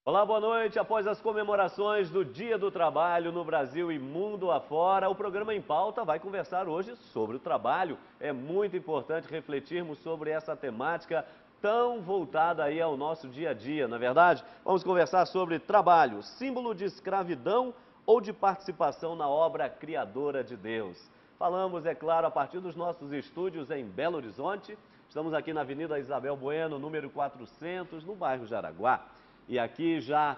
Olá, boa noite. Após as comemorações do Dia do Trabalho no Brasil e mundo afora, o programa Em Pauta vai conversar hoje sobre o trabalho. É muito importante refletirmos sobre essa temática tão voltada aí ao nosso dia a dia, não é verdade? Vamos conversar sobre trabalho, símbolo de escravidão ou de participação na obra criadora de Deus. Falamos, é claro, a partir dos nossos estúdios em Belo Horizonte. Estamos aqui na Avenida Isabel Bueno, número 400, no bairro Jaraguá. E aqui já,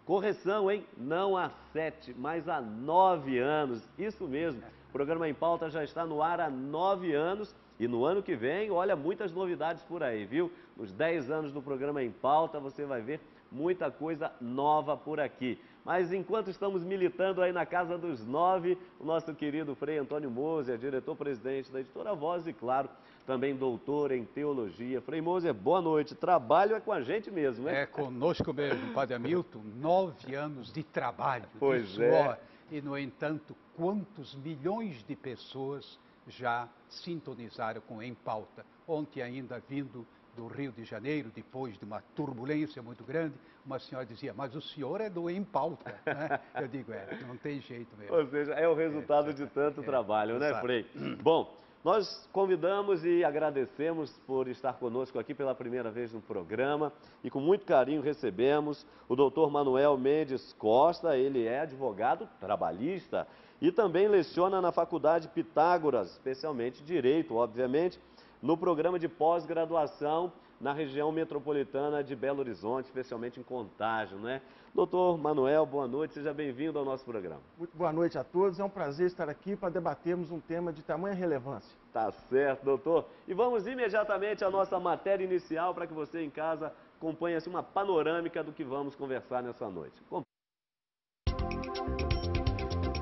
correção, hein? Não há 7, mas há 9 anos. Isso mesmo, o programa Em Pauta já está no ar há 9 anos. E no ano que vem, olha, muitas novidades por aí, viu? Nos 10 anos do programa Em Pauta, você vai ver muita coisa nova por aqui. Mas enquanto estamos militando aí na Casa dos 9, o nosso querido Frei Antônio Moser, diretor-presidente da Editora Voz e, claro, também doutor em teologia. Frei Moser, boa noite. Trabalho é com a gente mesmo, né? É conosco mesmo, Padre Hamilton. 9 anos de trabalho, pois de suor. É. E, no entanto, quantos milhões de pessoas já sintonizaram com Em Pauta. Ontem ainda vindo do Rio de Janeiro, depois de uma turbulência muito grande, uma senhora dizia, mas o senhor é do Em Pauta, né? Eu digo, não tem jeito mesmo. Ou seja, é o resultado de tanto trabalho, né, Frei? Bom, nós convidamos e agradecemos por estar conosco aqui pela primeira vez no programa e com muito carinho recebemos o doutor Manuel Mendes Costa. Ele é advogado trabalhista e também leciona na Faculdade Pitágoras, especialmente Direito, obviamente, no programa de pós-graduação na região metropolitana de Belo Horizonte, especialmente em Contagem, né? Doutor Manuel, boa noite, seja bem-vindo ao nosso programa. Muito boa noite a todos, é um prazer estar aqui para debatermos um tema de tamanha relevância. Tá certo, doutor. E vamos imediatamente à nossa matéria inicial para que você em casa acompanhe assim, uma panorâmica do que vamos conversar nessa noite.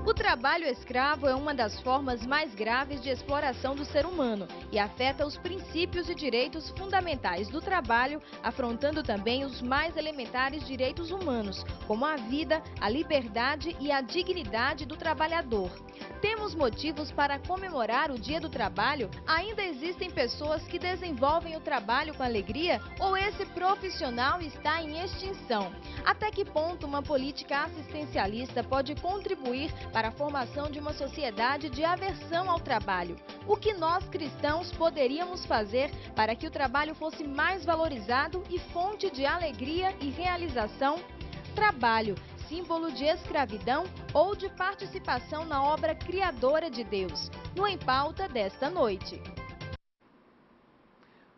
O trabalho escravo é uma das formas mais graves de exploração do ser humano e afeta os princípios e direitos fundamentais do trabalho, afrontando também os mais elementares direitos humanos, como a vida, a liberdade e a dignidade do trabalhador. Temos motivos para comemorar o Dia do Trabalho? Ainda existem pessoas que desenvolvem o trabalho com alegria ou esse profissional está em extinção? Até que ponto uma política assistencialista pode contribuir para a formação de uma sociedade de aversão ao trabalho? O que nós cristãos poderíamos fazer para que o trabalho fosse mais valorizado e fonte de alegria e realização? Trabalho, símbolo de escravidão ou de participação na obra criadora de Deus? No Em Pauta desta noite.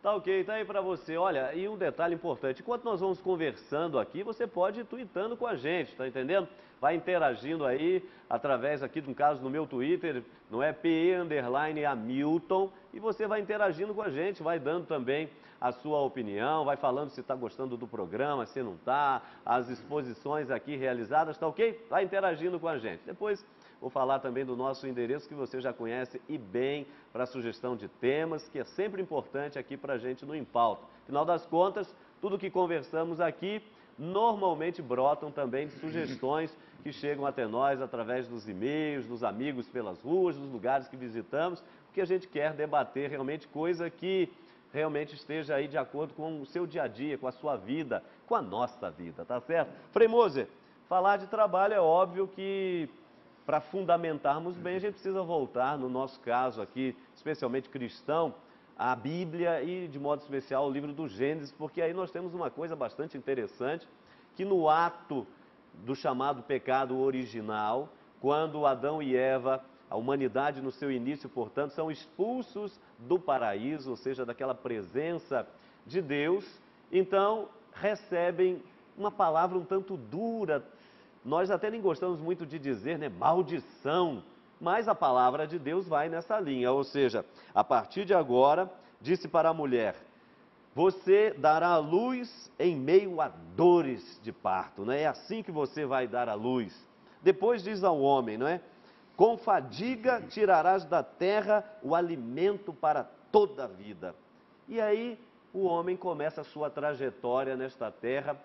Tá ok, tá aí para você. Olha, e um detalhe importante, enquanto nós vamos conversando aqui, você pode ir tweetando com a gente, tá entendendo? Vai interagindo aí, através aqui, no caso, no meu Twitter, não é PE_Hamilton, e você vai interagindo com a gente, vai dando também a sua opinião, vai falando se está gostando do programa, se não está, as exposições aqui realizadas, tá ok? Vai interagindo com a gente. Depois vou falar também do nosso endereço que você já conhece e bem para sugestão de temas, que é sempre importante aqui para a gente no Em Pauta. Afinal das contas, tudo que conversamos aqui normalmente brotam também de sugestões que chegam até nós através dos e-mails, dos amigos pelas ruas, dos lugares que visitamos, porque a gente quer debater realmente coisa que realmente esteja aí de acordo com o seu dia a dia, com a sua vida, com a nossa vida, tá certo? Frei Moser, falar de trabalho é óbvio que para fundamentarmos bem, a gente precisa voltar, no nosso caso aqui, especialmente cristão, à Bíblia e, de modo especial, ao livro do Gênesis, porque aí nós temos uma coisa bastante interessante, que no ato do chamado pecado original, quando Adão e Eva, a humanidade no seu início, portanto, são expulsos do paraíso, ou seja, daquela presença de Deus, então recebem uma palavra um tanto dura. Nós até nem gostamos muito de dizer, né, maldição, mas a palavra de Deus vai nessa linha, ou seja, a partir de agora, disse para a mulher, você dará à luz em meio a dores de parto, não é? É assim que você vai dar à luz. Depois diz ao homem, não é? Com fadiga tirarás da terra o alimento para toda a vida. E aí o homem começa a sua trajetória nesta terra,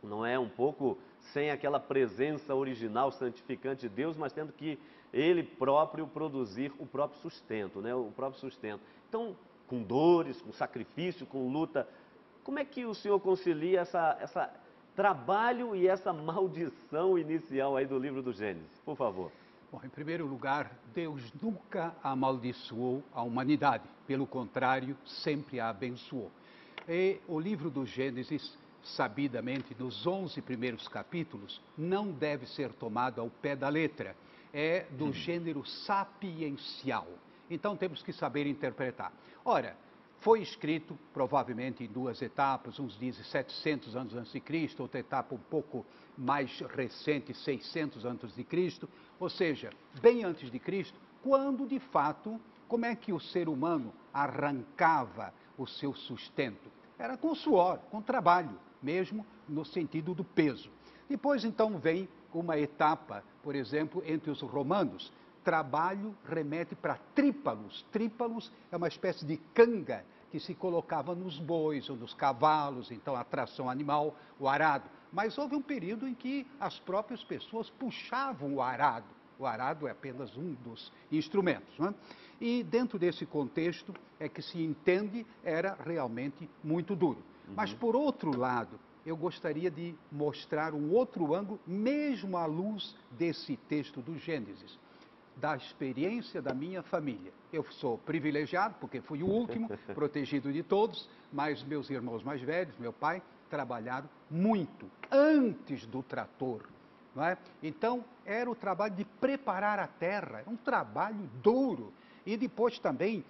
não é? Um pouco sem aquela presença original, santificante de Deus, mas tendo que ele próprio produzir o próprio sustento, né? O próprio sustento. Então, com dores, com sacrifício, com luta, como é que o senhor concilia trabalho e essa maldição inicial aí do livro do Gênesis, por favor. Bom, em primeiro lugar, Deus nunca amaldiçoou a humanidade. Pelo contrário, sempre a abençoou. E o livro do Gênesis, sabidamente, nos 11 primeiros capítulos, não deve ser tomado ao pé da letra. É do gênero sapiencial. Então temos que saber interpretar. Ora, foi escrito provavelmente em duas etapas, uns dizem 700 anos antes de Cristo, outra etapa um pouco mais recente, 600 antes de Cristo, ou seja, bem antes de Cristo, quando de fato, como é que o ser humano arrancava o seu sustento? Era com suor, com trabalho, mesmo no sentido do peso. Depois então vem uma etapa, por exemplo, entre os romanos. Trabalho remete para trípalos. Trípalos é uma espécie de canga que se colocava nos bois ou nos cavalos, então a tração animal, o arado. Mas houve um período em que as próprias pessoas puxavam o arado. O arado é apenas um dos instrumentos, não é? E dentro desse contexto é que se entende, era realmente muito duro. Mas por outro lado, eu gostaria de mostrar um outro ângulo, mesmo à luz desse texto do Gênesis, da experiência da minha família. Eu sou privilegiado, porque fui o último, protegido de todos, mas meus irmãos mais velhos, meu pai, trabalharam muito antes do trator. Não é? Então, era o trabalho de preparar a terra, um trabalho duro. E depois também,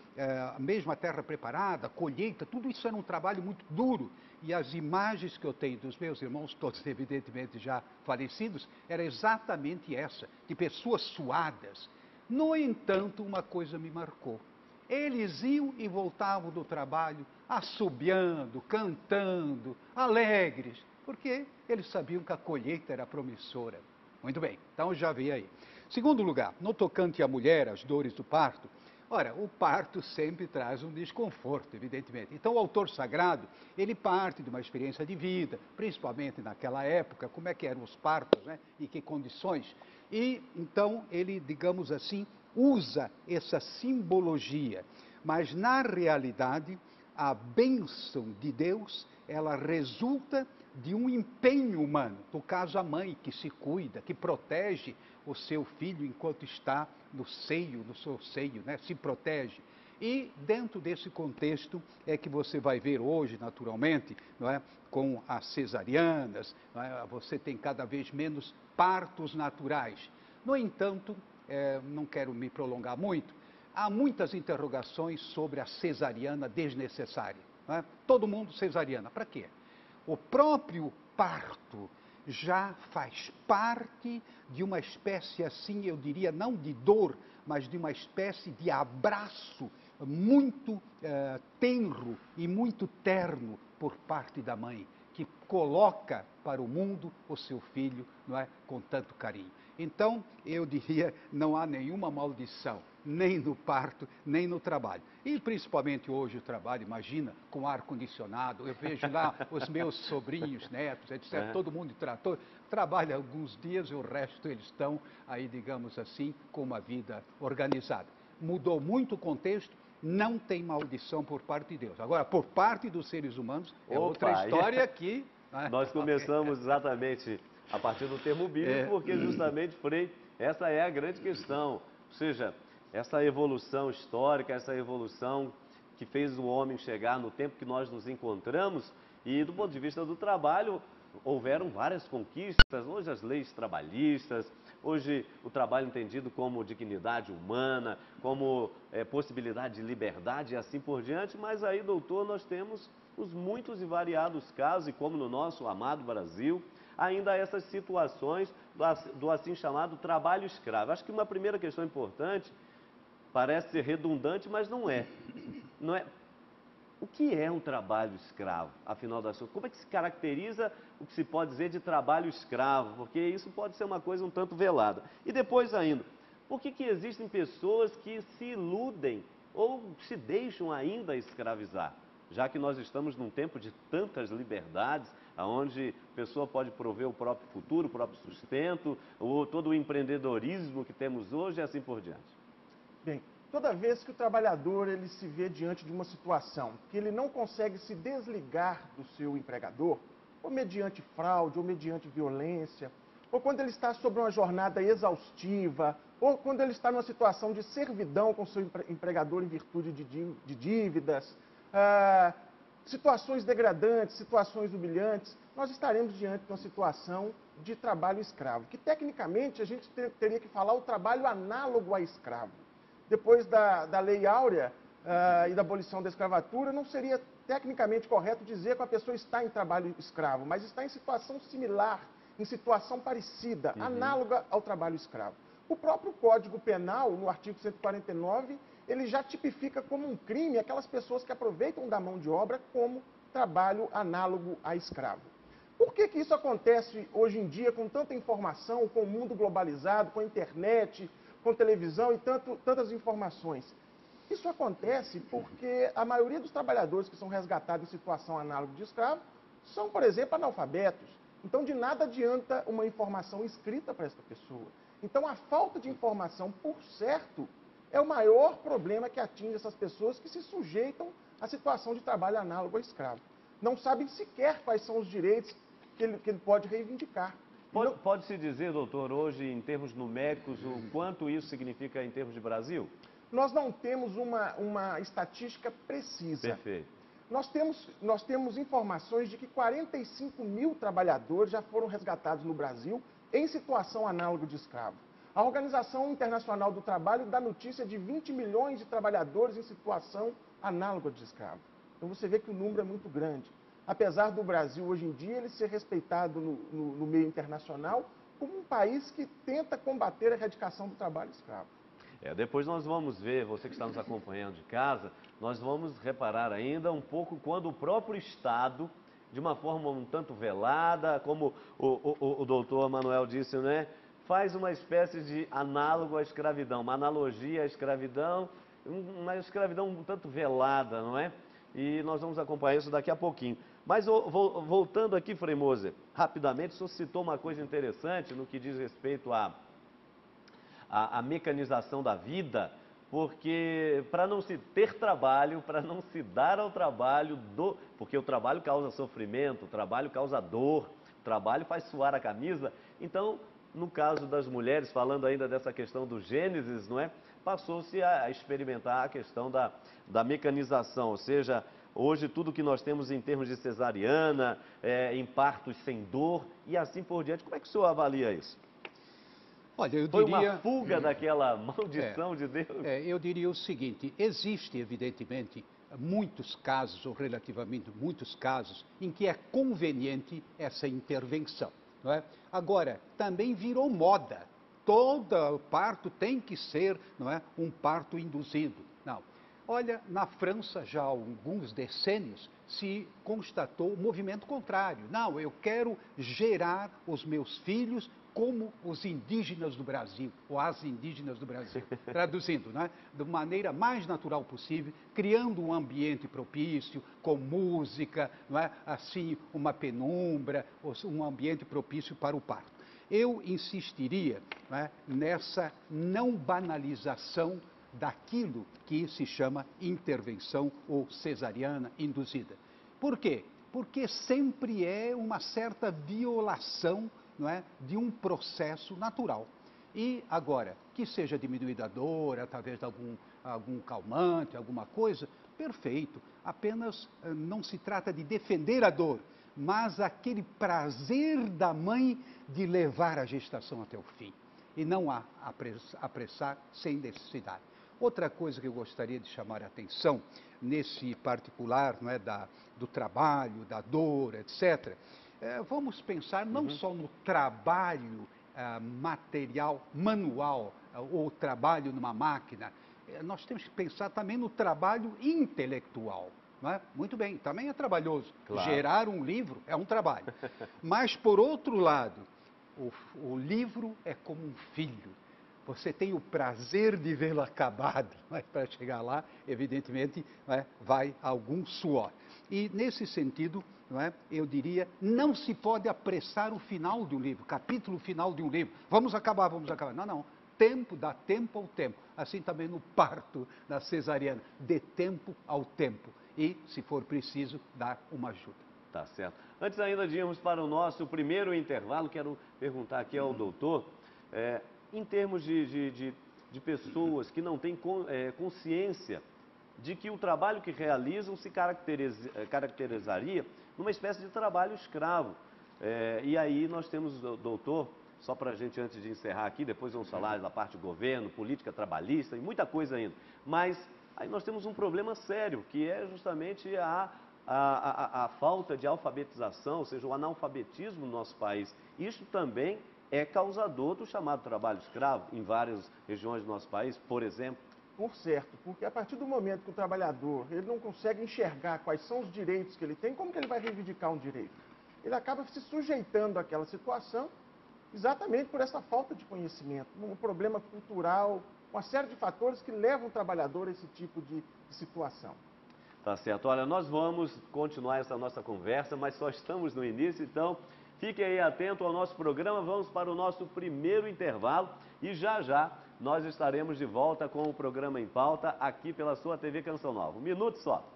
mesmo a terra preparada, colheita, tudo isso era um trabalho muito duro. E as imagens que eu tenho dos meus irmãos, todos evidentemente já falecidos, era exatamente essa, de pessoas suadas. No entanto, uma coisa me marcou. Eles iam e voltavam do trabalho assobiando, cantando, alegres, porque eles sabiam que a colheita era promissora. Muito bem, então já veio aí. Segundo lugar, no tocante à mulher, as dores do parto, ora, o parto sempre traz um desconforto, evidentemente. Então, o autor sagrado, ele parte de uma experiência de vida, principalmente naquela época, como é que eram os partos, né? E que condições. E, então, ele, digamos assim, usa essa simbologia. Mas, na realidade, a bênção de Deus, ela resulta de um empenho humano. No caso, a mãe que se cuida, que protege o seu filho enquanto está no seio, no seu seio, né? Se protege. E dentro desse contexto é que você vai ver hoje, naturalmente, não é? Com as cesarianas, não é? Você tem cada vez menos partos naturais. No entanto, não quero me prolongar muito, há muitas interrogações sobre a cesariana desnecessária. Não é? Todo mundo cesariana, para quê? O próprio parto já faz parte de uma espécie assim, eu diria, não de dor, mas de uma espécie de abraço muito tenro e muito terno por parte da mãe, que coloca para o mundo o seu filho, não é, com tanto carinho. Então, eu diria, não há nenhuma maldição, nem no parto, nem no trabalho. E principalmente hoje o trabalho, imagina, com ar-condicionado, eu vejo lá os meus sobrinhos, netos, etc., todo mundo de trator, trabalha alguns dias e o resto eles estão aí, digamos assim, com uma vida organizada. Mudou muito o contexto, não tem maldição por parte de Deus. Agora, por parte dos seres humanos, é outra história que... Nós começamos exatamente a partir do termo bíblico, porque justamente, Frei, essa é a grande questão. Ou seja, essa evolução histórica, essa evolução que fez o homem chegar no tempo que nós nos encontramos, e do ponto de vista do trabalho, houveram várias conquistas. Hoje as leis trabalhistas, hoje o trabalho entendido como dignidade humana, como possibilidade de liberdade e assim por diante, mas aí, doutor, nós temos os muitos e variados casos, e como no nosso amado Brasil, ainda essas situações do assim chamado trabalho escravo. Acho que uma primeira questão importante, parece ser redundante, mas não é. Não é. O que é um trabalho escravo, afinal das contas? Como é que se caracteriza o que se pode dizer de trabalho escravo? Porque isso pode ser uma coisa um tanto velada. E depois ainda, por que existem pessoas que se iludem ou se deixam ainda escravizar? Já que nós estamos num tempo de tantas liberdades, onde a pessoa pode prover o próprio futuro, o próprio sustento, ou todo o empreendedorismo que temos hoje e assim por diante. Bem, toda vez que o trabalhador ele se vê diante de uma situação que ele não consegue se desligar do seu empregador, ou mediante fraude, ou mediante violência, ou quando ele está sob uma jornada exaustiva, ou quando ele está numa situação de servidão com seu empregador em virtude de dívidas, situações degradantes, situações humilhantes, nós estaremos diante de uma situação de trabalho escravo, que tecnicamente a gente teria que falar o trabalho análogo a escravo. Depois da Lei Áurea e da abolição da escravatura, não seria tecnicamente correto dizer que a pessoa está em trabalho escravo, mas está em situação similar, em situação parecida, análoga ao trabalho escravo. O próprio Código Penal, no artigo 149, ele já tipifica como um crime aquelas pessoas que aproveitam da mão de obra como trabalho análogo a escravo. Por que isso acontece hoje em dia com tanta informação, com o mundo globalizado, com a internet, com televisão e tantas informações? Isso acontece porque a maioria dos trabalhadores que são resgatados em situação análoga de escravo são, por exemplo, analfabetos. Então, de nada adianta uma informação escrita para essa pessoa. Então, a falta de informação, por certo, é o maior problema que atinge essas pessoas que se sujeitam à situação de trabalho análogo a escravo. Não sabem sequer quais são os direitos que ele pode reivindicar. Pode-se dizer, doutor, hoje, em termos numéricos, o quanto isso significa em termos de Brasil? Nós não temos uma estatística precisa. Perfeito. Nós temos informações de que 45 mil trabalhadores já foram resgatados no Brasil em situação análoga de escravo. A Organização Internacional do Trabalho dá notícia de 20 milhões de trabalhadores em situação análoga de escravo. Então você vê que o número é muito grande. Apesar do Brasil, hoje em dia, ele ser respeitado no meio internacional como um país que tenta combater a erradicação do trabalho escravo. Depois nós vamos ver, você que está nos acompanhando de casa, nós vamos reparar ainda um pouco quando o próprio Estado, de uma forma um tanto velada, como o doutor Manuel disse, né, faz uma espécie de análogo à escravidão, uma analogia à escravidão, uma escravidão um tanto velada, não é? E nós vamos acompanhar isso daqui a pouquinho. Mas voltando aqui, Frei Moser, rapidamente, o senhor citou uma coisa interessante no que diz respeito à mecanização da vida, porque para não se ter trabalho, para não se dar ao trabalho, porque o trabalho causa sofrimento, o trabalho causa dor, o trabalho faz suar a camisa. Então, no caso das mulheres, falando ainda dessa questão do Gênesis, não é? Passou-se a experimentar a questão da mecanização, ou seja, hoje tudo que nós temos em termos de cesariana, em partos sem dor e assim por diante. Como é que o senhor avalia isso? Olha, eu Foi diria... uma fuga daquela maldição de Deus? Eu diria o seguinte, existe evidentemente muitos casos, ou relativamente muitos casos, em que é conveniente essa intervenção, não é? Agora, também virou moda. Todo parto tem que ser, não é, um parto induzido. Não. Olha, na França, já há alguns decênios, se constatou o movimento contrário. Não, eu quero gerar os meus filhos como os indígenas do Brasil, ou as indígenas do Brasil, traduzindo, né, da maneira mais natural possível, criando um ambiente propício, com música, não é, assim, uma penumbra, um ambiente propício para o parto. Eu insistiria, não é, nessa não banalização daquilo que se chama intervenção ou cesariana induzida. Por quê? Porque sempre é uma certa violação, não é, de um processo natural. E agora, que seja diminuída a dor através de algum calmante, alguma coisa, perfeito. Apenas não se trata de defender a dor, mas aquele prazer da mãe de levar a gestação até o fim. E não apressar sem necessidade. Outra coisa que eu gostaria de chamar a atenção, nesse particular, não é, do trabalho, da dor, etc., vamos pensar não só no trabalho material, manual, ou trabalho numa máquina, nós temos que pensar também no trabalho intelectual. Não é? Muito bem, também é trabalhoso. Claro. Gerar um livro é um trabalho. Mas, por outro lado, o livro é como um filho. Você tem o prazer de vê-lo acabado, mas para chegar lá, evidentemente, não é, vai algum suor. E, nesse sentido, não é, eu diria, não se pode apressar o final de um livro, capítulo final de um livro. Vamos acabar, vamos acabar. Não, não. Tempo, dá tempo ao tempo. Assim também no parto da cesariana. Dê tempo ao tempo. E, se for preciso, dar uma ajuda. Tá certo. Antes ainda de irmos para o nosso primeiro intervalo, quero perguntar aqui ao doutor, em termos de pessoas que não têm consciência de que o trabalho que realizam se caracterizaria numa espécie de trabalho escravo. E aí nós temos, doutor, só para a gente antes de encerrar aqui, depois vamos falar da parte do governo, política trabalhista e muita coisa ainda. Mas aí nós temos um problema sério, que é justamente a falta de alfabetização, ou seja, o analfabetismo no nosso país. Isso também é causador do chamado trabalho escravo em várias regiões do nosso país, por exemplo. Por certo, porque a partir do momento que o trabalhador ele não consegue enxergar quais são os direitos que ele tem, como que ele vai reivindicar um direito? Ele acaba se sujeitando àquela situação exatamente por essa falta de conhecimento, um problema cultural, uma série de fatores que levam o trabalhador a esse tipo de situação. Tá certo. Olha, nós vamos continuar essa nossa conversa, mas só estamos no início, então fiquem aí atentos ao nosso programa. Vamos para o nosso primeiro intervalo e já nós estaremos de volta com o programa Em Pauta aqui pela sua TV Canção Nova. Um minuto só.